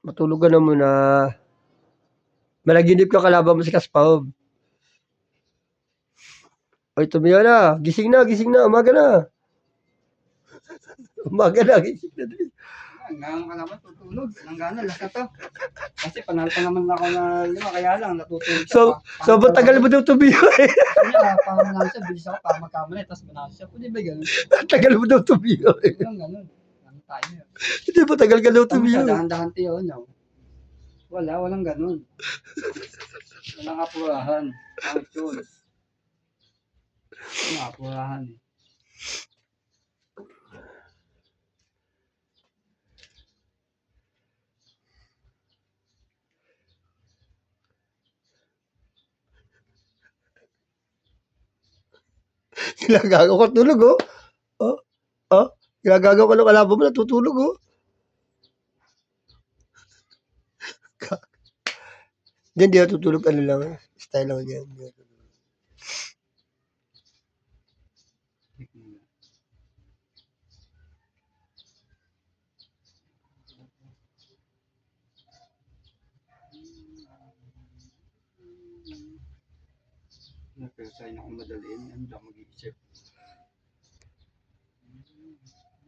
Matulog ka na muna. Managinip ka kalaban mo si Kaspaov. Oy, tumayo na. Gising na. Umaga na. Umaga na, gising na. Hanggang ka naman tutulog. Hanggang na, last na to. Kasi panalo pa naman ako na 5, kaya lang natutulog siya. So matagal mo daw tumayo eh. Kaya parang manalo siya, bilis ako para magkamali, tapos manalo siya. Pwede ba ganun? Tagal mo daw tumayo eh. Ganun. Ganun tayo yun. Hindi pa tagal ka daw Tama tumayo. siya, dahan-dahan tayo, no? Walang ganun. Walang apurahan. Ang tune. Walang apurahan eh. Ginagago ko tulog oh. Ginagago ko ng kalaban mo natutulog oh. Hindi natutulog ano lang. Style lang yan. Pero sa'yo na kung madaliin, ano lang mag-iisip.